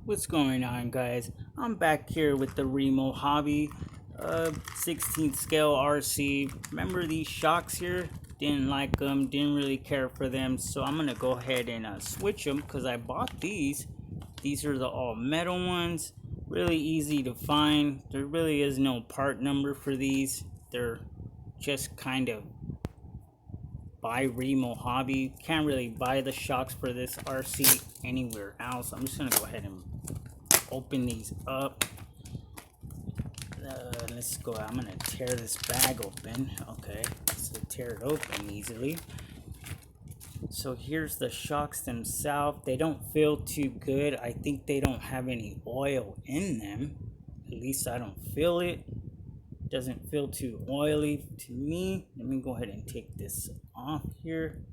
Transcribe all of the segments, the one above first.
What's going on, guys? I'm back here with the Remo hobby 16th scale RC. Remember these shocks here? Didn't like them, didn't really care for them, so I'm gonna go ahead and switch them because I bought these. These are the all metal ones, really easy to find. There really is no part number for these. They're just kind of by Remo hobby. Can't really buy the shocks for this RC anywhere else. I'm just gonna go ahead and open these up. Let's go. I'm gonna tear this bag open. Okay, so tear it open easily. So here's the shocks themselves. They don't feel too good. I think they don't have any oil in them. At least I don't feel it. Doesn't feel too oily to me. Let me go ahead and take this off here.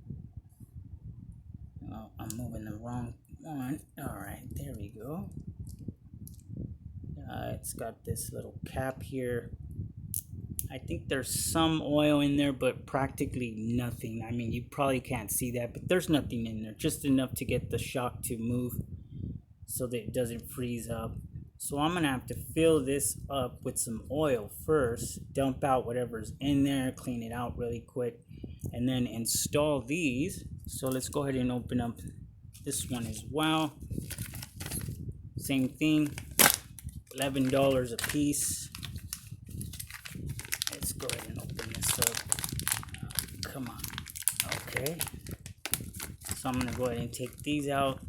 Oh, I'm moving the wrong one. All right, there we go. It's got this little cap here. I think there's some oil in there, but practically nothing. I mean, you probably can't see that, but there's nothing in there. Just enough to get the shock to move so that it doesn't freeze up. So I'm going to have to fill this up with some oil first. Dump out whatever's in there. Clean it out really quick. And then install these. So let's go ahead and open up this one as well. Same thing. $11 a piece. Let's go ahead and open this up. Come on. Okay. So I'm gonna go ahead and take these out.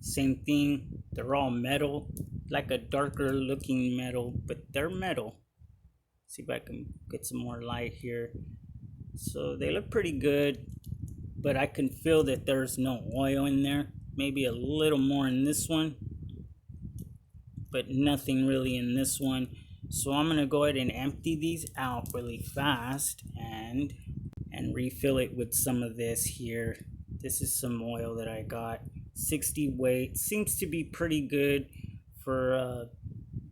Same thing. They're all metal, like a darker looking metal, but they're metal. See if I can get some more light here. So they look pretty good, but I can feel that there's no oil in there. Maybe a little more in this one, but nothing really in this one. So I'm gonna go ahead and empty these out really fast and refill it with some of this here. This is some oil that I got. 60 weight. Seems to be pretty good for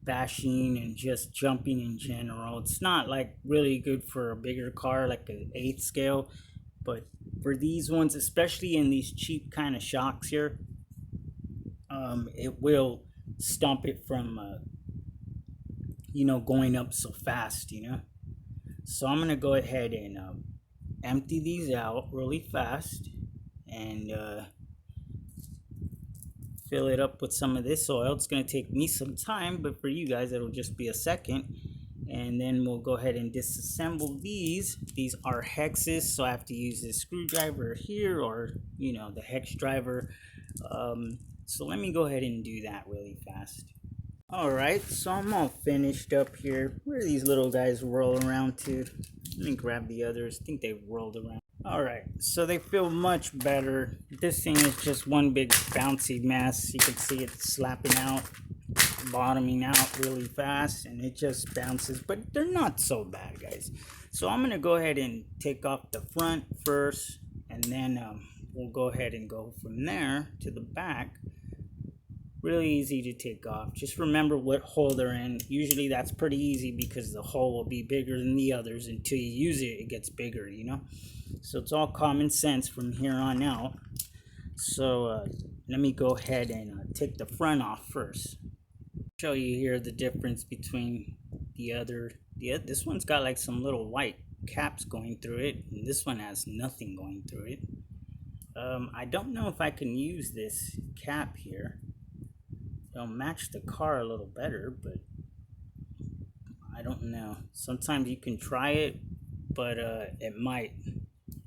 bashing and just jumping in general. It's not like really good for a bigger car like an 8th scale, but for these ones, especially in these cheap kind of shocks here, it will stop it from going up so fast, So I'm gonna go ahead and empty these out really fast and fill it up with some of this oil. It's gonna take me some time, but for you guys it'll just be a second. And then we'll go ahead and disassemble these. These are hexes, so I have to use this screwdriver here or the hex driver. So let me go ahead and do that really fast. Alright, so I'm all finished up here. Where do these little guys roll around to? Let me grab the others. I think they've rolled around. Alright, so they feel much better. This thing is just one big bouncy mess. You can see it slapping out, bottoming out really fast, and it just bounces. But they're not so bad, guys. So I'm going to go ahead and take off the front first, and then we'll go ahead and go from there to the back. Really easy to take off. Just remember what hole they're in. Usually that's pretty easy because the hole will be bigger than the others. Until you use it, it gets bigger, So it's all common sense from here on out. So let me go ahead and take the front off first. Show you here the difference between the other. This one's got like some little white caps going through it, and this one has nothing going through it. I don't know if I can use this cap here. It'll match the car a little better, but I don't know. Sometimes you can try it, but it might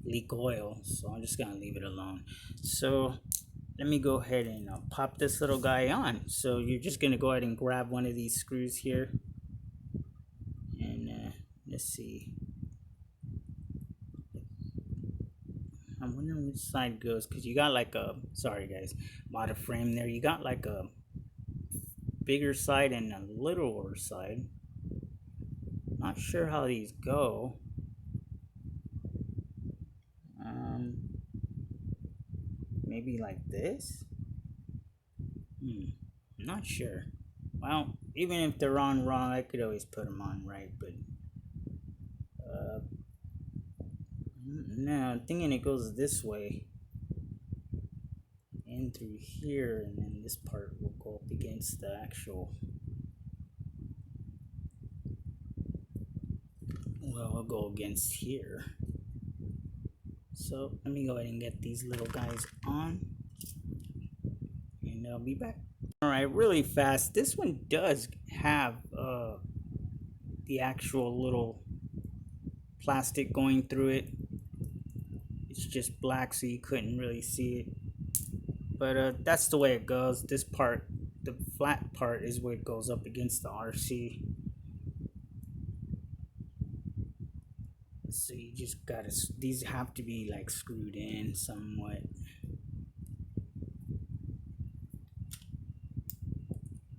leak oil, so I'm just gonna leave it alone. So let me go ahead and pop this little guy on. So you're just gonna go ahead and grab one of these screws here, and let's see. I'm wondering which side goes, because you got like a, sorry guys, mod of frame there. You got like a bigger side and a littler side. Not sure how these go. Maybe like this. Not sure. Well, even if they're on wrong, I could always put them on right. But no, I'm thinking it goes this way. in through here, and then this part will go up against the actual, well, I'll go against here. So let me go ahead and get these little guys on, and I'll be back. All right, really fast. This one does have the actual little plastic going through it. It's just black, so you couldn't really see it. But that's the way it goes. This part, the flat part, is where it goes up against the RC. So you just gotta, these have to be like screwed in somewhat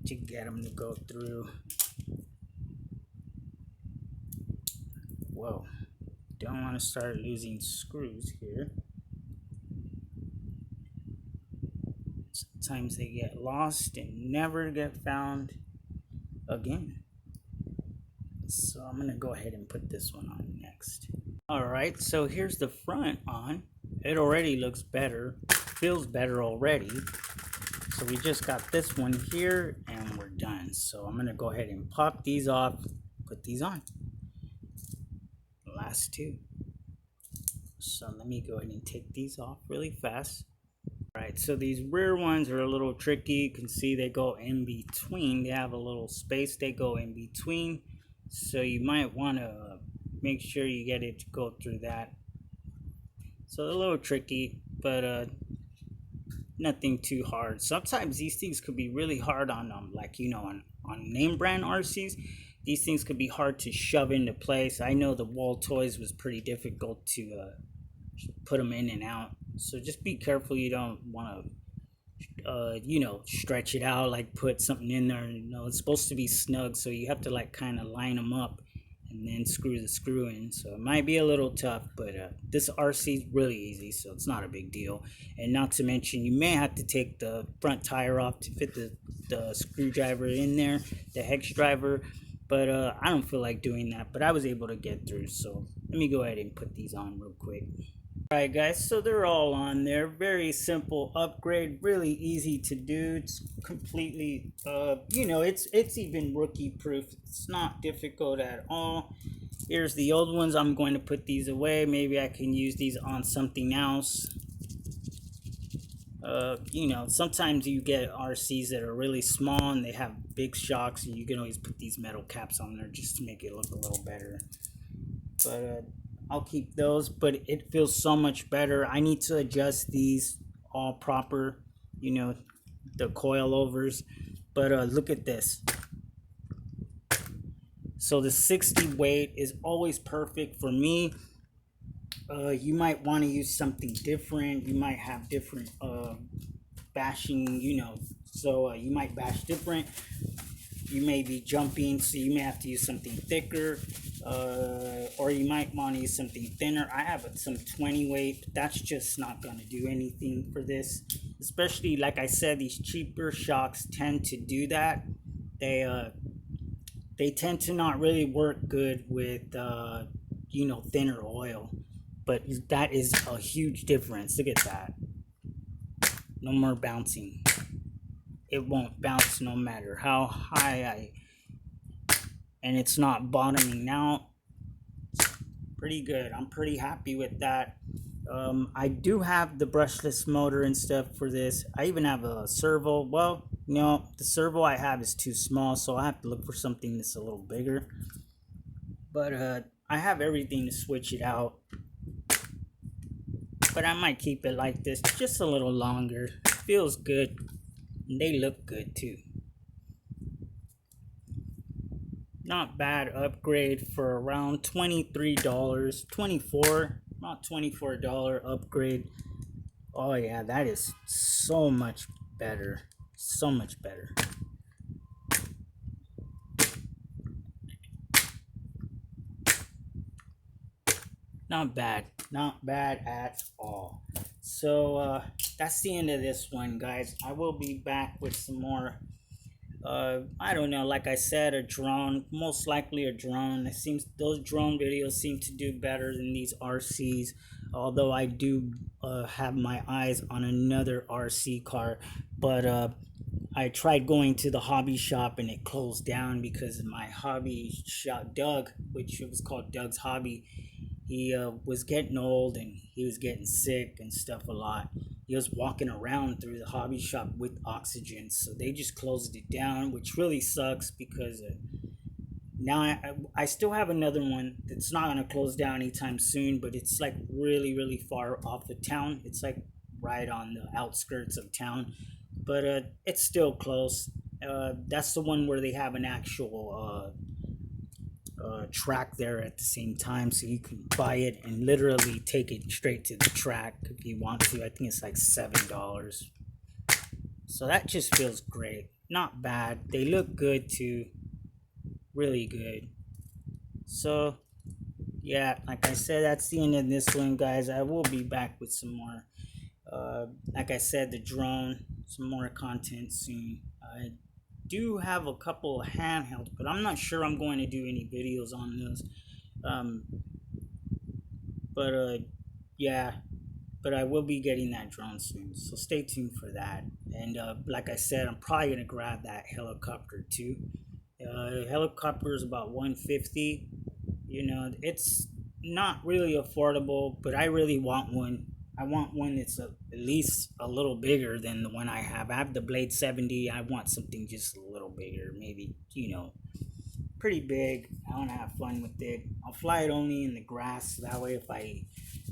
to get them to go through. Whoa, don't want to start losing screws here. Sometimes they get lost and never get found again. So I'm gonna go ahead and put this one on next. All right, so here's the front on. It already looks better, feels better already. So we just got this one here and we're done. So I'm gonna go ahead and pop these off, put these on. Last two. So let me go ahead and take these off really fast. All right, so these rear ones are a little tricky. You can see they go in between. They have a little space they go in between. So you might want to make sure you get it to go through that. So a little tricky, but nothing too hard. Sometimes these things could be really hard on like, you know, on name brand RCs. These things could be hard to shove into place. I know the Wall Toys was pretty difficult to put them in and out. So just be careful you don't want to you know, stretch it out, like put something in there. You know, it's supposed to be snug, so you have to like kind of line them up and then screw the screw in. So it might be a little tough, but this RC is really easy, so it's not a big deal. And not to mention, you may have to take the front tire off to fit the screwdriver in there, the hex driver, but I don't feel like doing that, but I was able to get through. So let me go ahead and put these on real quick. Alright guys, so they're all on there. Very simple upgrade, really easy to do. It's completely you know, it's even rookie proof. It's not difficult at all. Here's the old ones. I'm going to put these away. Maybe I can use these on something else. You know, sometimes you get RCs that are really small and they have big shocks, and you can always put these metal caps on there just to make it look a little better. But I'll keep those, but it feels so much better. I need to adjust these all proper, you know, the coilovers. But look at this. So the 60 weight is always perfect for me. You might want to use something different. You might have different bashing, you know, so you might bash different. You may be jumping, so you may have to use something thicker, or you might want to use something thinner. I have some 20 weight. That's just not going to do anything for this. Especially, like I said, these cheaper shocks tend to do that. They tend to not really work good with, you know, thinner oil. But that is a huge difference. Look at that. No more bouncing. It won't bounce no matter how high and it's not bottoming out. Pretty good. I'm pretty happy with that. I do have the brushless motor and stuff for this. I even have a servo. Well, no, the servo I have is too small, so I have to look for something that's a little bigger. But I have everything to switch it out. But I might keep it like this, just a little longer. Feels good. And they look good too. Not bad upgrade for around $23, $24, about $24 upgrade. Oh yeah, that is so much better. So much better. Not bad. Not bad at all. So that's the end of this one, guys. I will be back with some more. I don't know, like I said, a drone, most likely a drone. It seems those drone videos seem to do better than these RCs. although I do have my eyes on another RC car. But I tried going to the hobby shop and it closed down because my hobby shop, Doug, which it was called Doug's Hobby, he was getting old and he was getting sick and stuff a lot. He was walking around through the hobby shop with oxygen, so they just closed it down, which really sucks because now I still have another one that's not gonna close down anytime soon, but it's like really far off the town. It's like right on the outskirts of town, but it's still close. That's the one where they have an actual track there at the same time, so you can buy it and literally take it straight to the track if you want to. I think it's like $7. So that just feels great. Not bad. They look good too. Really good. So yeah, like I said, that's the end of this one, guys. I will be back with some more. Like I said, the drone, some more content soon. I do have a couple of handhelds, but I'm not sure I'm going to do any videos on those. Um, but yeah, but I will be getting that drone soon, so stay tuned for that. And like I said, I'm probably gonna grab that helicopter too. Helicopter is about 150. You know, it's not really affordable, but I really want one. I want one that's at least a little bigger than the one I have. I have the Blade 70. I want something just a little bigger, maybe, pretty big. I want to have fun with it. I'll fly it only in the grass. So that way, if I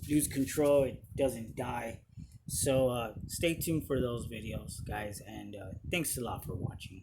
lose control, it doesn't die. So stay tuned for those videos, guys. And thanks a lot for watching.